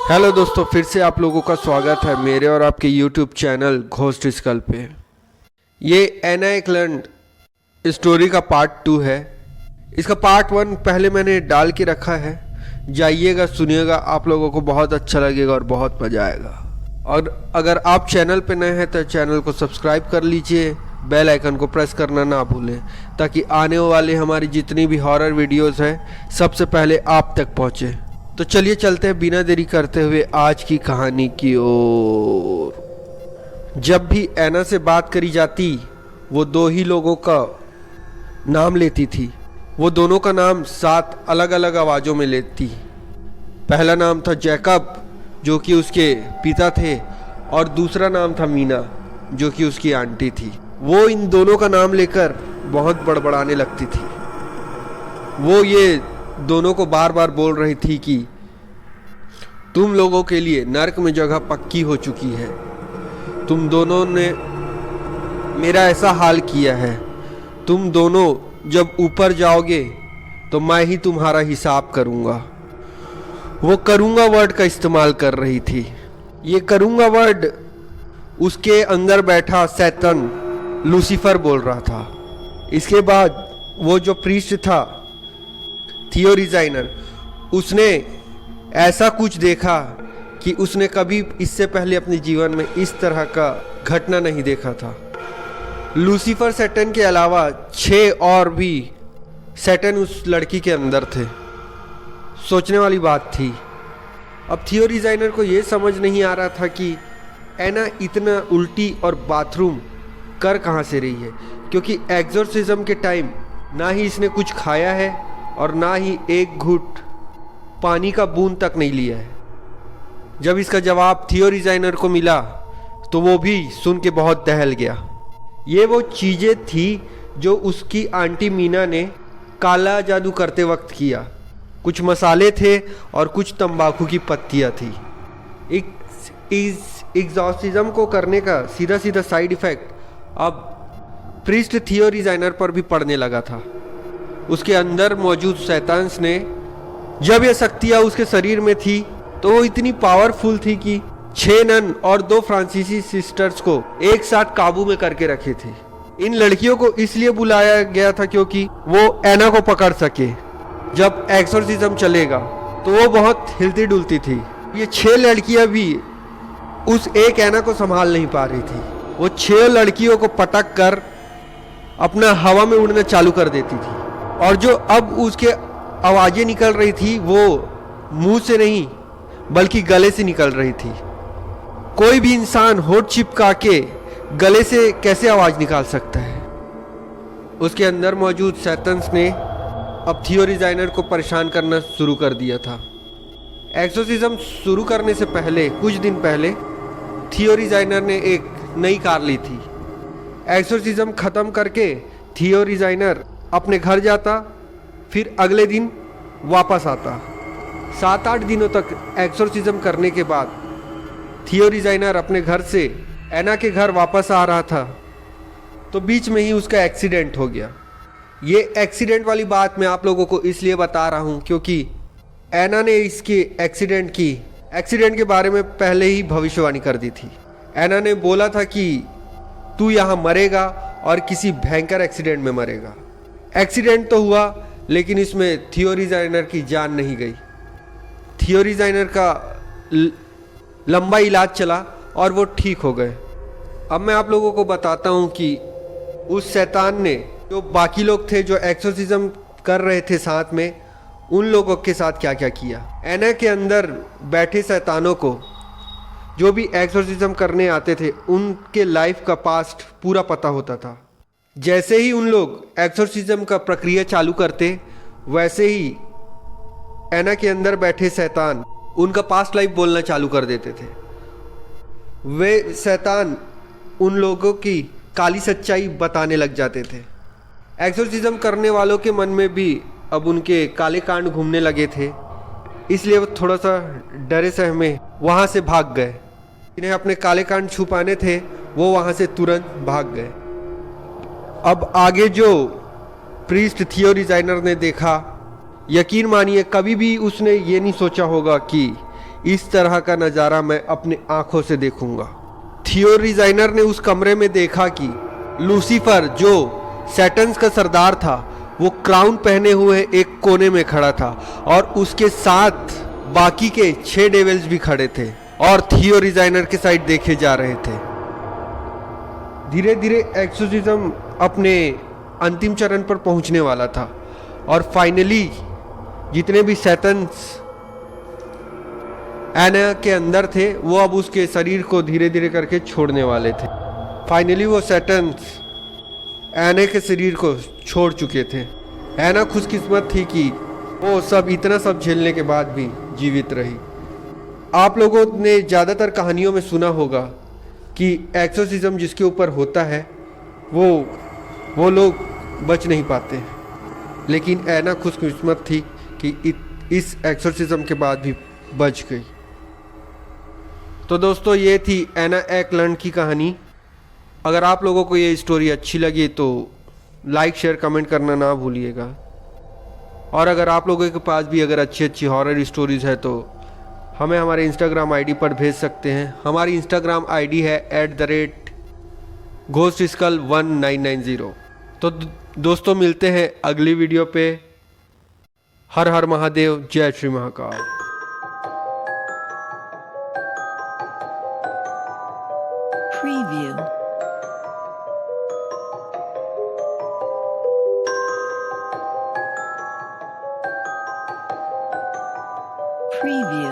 Hello दोस्तों, फिर से आप लोगों का स्वागत है मेरे और आपके यूट्यूब चैनल घोस्ट स्कल पे। ये एना एक्लैंड स्टोरी का पार्ट 2 है। इसका पार्ट 1 पहले मैंने डाल के रखा है, जाइएगा सुनिएगा, आप लोगों को बहुत अच्छा लगेगा और बहुत मज़ा आएगा। और अगर आप चैनल पे नए हैं तो चैनल को सब्सक्राइब कर लीजिए, बेल आइकन को प्रेस करना ना भूलें ताकि आने वाले हमारी जितनी भी हॉरर वीडियोस हैं सबसे पहले आप तक पहुँचे। तो चलिए चलते हैं बिना देरी करते हुए आज की कहानी की ओर। जब भी एना से बात करी जाती वो दो ही लोगों का नाम लेती थी। वो दोनों का नाम 7 अलग अलग आवाज़ों में लेती। पहला नाम था जैकब जो कि उसके पिता थे, और दूसरा नाम था मीना जो कि उसकी आंटी थी। वो इन दोनों का नाम लेकर बहुत बड़बड़ाने लगती थी। वो ये दोनों को बार बार बोल रही थी कि तुम लोगों के लिए नर्क में जगह पक्की हो चुकी है। तुम दोनों ने मेरा ऐसा हाल किया है। तुम दोनों जब ऊपर जाओगे तो मैं ही तुम्हारा हिसाब करूँगा। वो करूँगा वर्ड का इस्तेमाल कर रही थी। ये करूँगा वर्ड उसके अंदर बैठा शैतान लूसीफर बोल रहा था। इसके बाद वो जो प्रीस्ट था थियोरीजाइनर, उसने ऐसा कुछ देखा कि उसने कभी इससे पहले अपने जीवन में इस तरह का घटना नहीं देखा था। लूसीफर सैटन के अलावा 6 और भी सैटन उस लड़की के अंदर थे। सोचने वाली बात थी। अब थियोरीजाइनर को ये समझ नहीं आ रहा था कि एना इतना उल्टी और बाथरूम कर कहाँ से रही है, क्योंकि एग्जोर्सिज्म के टाइम ना ही इसने कुछ खाया है और ना ही एक घूंट पानी का बूंद तक नहीं लिया है। जब इसका जवाब थियोरीजाइनर को मिला तो वो भी सुन के बहुत दहल गया। ये वो चीज़ें थी जो उसकी आंटी मीना ने काला जादू करते वक्त किया। कुछ मसाले थे और कुछ तंबाकू की पत्तियाँ थी। इस एग्जॉर्सिज्म को करने का सीधा सीधा साइड इफ़ेक्ट अब प्रीस्ट थियोरीजाइनर पर भी पड़ने लगा था। उसके अंदर मौजूद शैतान ने जब ये शक्तियाँ उसके शरीर में थी तो वो इतनी पावरफुल थी कि 6 नन और 2 फ्रांसीसी सिस्टर्स को एक साथ काबू में करके रखे थे। इन लड़कियों को इसलिए बुलाया गया था क्योंकि वो एना को पकड़ सके। जब एक्सोर्सिज्म चलेगा तो वो बहुत हिलती डुलती थी। ये 6 लड़कियां भी उस एक एना को संभाल नहीं पा रही थी। वो 6 लड़कियों को पटक कर अपना हवा में उड़ना चालू कर देती थी, और जो अब उसके आवाज़ें निकल रही थी वो मुंह से नहीं बल्कि गले से निकल रही थी। कोई भी इंसान होठ चिपका के गले से कैसे आवाज़ निकाल सकता है। उसके अंदर मौजूद शैतान ने अब थियोरीजाइनर को परेशान करना शुरू कर दिया था। एक्सोर्सिज्म शुरू करने से पहले कुछ दिन पहले थियोरीजाइनर ने एक नई कार ली थी। एक्सोर्सिज्म ख़त्म करके थियोरीजाइनर अपने घर जाता, फिर अगले दिन वापस आता। 7-8 दिनों तक एक्सोर्सिज्म करने के बाद थियोरीजाइनर अपने घर से एना के घर वापस आ रहा था तो बीच में ही उसका एक्सीडेंट हो गया। ये एक्सीडेंट वाली बात मैं आप लोगों को इसलिए बता रहा हूँ क्योंकि एना ने इसके एक्सीडेंट के बारे में पहले ही भविष्यवाणी कर दी थी। एना ने बोला था कि तू यहाँ मरेगा और किसी भयंकर एक्सीडेंट में मरेगा। एक्सीडेंट तो हुआ लेकिन इसमें थियोरीजाइनर की जान नहीं गई। थियोरीजाइनर का लंबा इलाज चला और वो ठीक हो गए। अब मैं आप लोगों को बताता हूँ कि उस शैतान ने जो बाकी लोग थे जो एक्सोर्सिज्म कर रहे थे साथ में, उन लोगों के साथ क्या क्या किया। एना के अंदर बैठे शैतानों को जो भी एक्सोर्सिज्म करने आते थे उनके लाइफ का पास्ट पूरा पता होता था। जैसे ही उन लोग एक्सोर्सिज्म का प्रक्रिया चालू करते वैसे ही एना के अंदर बैठे शैतान उनका पास्ट लाइफ बोलना चालू कर देते थे। वे शैतान उन लोगों की काली सच्चाई बताने लग जाते थे। एक्सोर्सिज्म करने वालों के मन में भी अब उनके काले कांड घूमने लगे थे, इसलिए वो थोड़ा सा डरे सहमे वहाँ से भाग गए। इन्हें अपने काले कांड छुपाने थे वो वहाँ से तुरंत भाग गए। अब आगे जो प्रीस्ट थियोरीजाइनर ने देखा, यकीन मानिए कभी भी उसने ये नहीं सोचा होगा कि इस तरह का नज़ारा मैं अपने आंखों से देखूंगा। थियो रिजाइनर ने उस कमरे में देखा कि लूसीफर, जो सैटर्न का सरदार था, वो क्राउन पहने हुए एक कोने में खड़ा था और उसके साथ बाकी के 6 डेविल्स भी खड़े थे और थियो रिजाइनर के साइड देखे जा रहे थे। धीरे धीरे एक्सोर्सिज्म अपने अंतिम चरण पर पहुंचने वाला था और फाइनली जितने भी सैटन्स एना के अंदर थे वो अब उसके शरीर को धीरे धीरे करके छोड़ने वाले थे। फाइनली वो सैटन्स एना के शरीर को छोड़ चुके थे। एना खुशकिस्मत थी कि वो इतना सब झेलने के बाद भी जीवित रही। आप लोगों ने ज़्यादातर कहानियों में सुना होगा कि एक्सोर्सिज्म जिसके ऊपर होता है वो लोग बच नहीं पाते, लेकिन एना खुशकिस्मत थी कि इस एक्सोर्सिज्म के बाद भी बच गई। तो दोस्तों, ये थी एना एक्लैंड की कहानी। अगर आप लोगों को ये स्टोरी अच्छी लगी तो लाइक शेयर कमेंट करना ना भूलिएगा। और अगर आप लोगों के पास भी अगर अच्छी अच्छी हॉरर स्टोरीज़ है तो हमें हमारे इंस्टाग्राम आईडी पर भेज सकते हैं। हमारी इंस्टाग्राम आईडी है @GhostSkull1990। तो दोस्तों, मिलते हैं अगली वीडियो पे। हर हर महादेव, जय श्री महाकाल। Preview. Preview.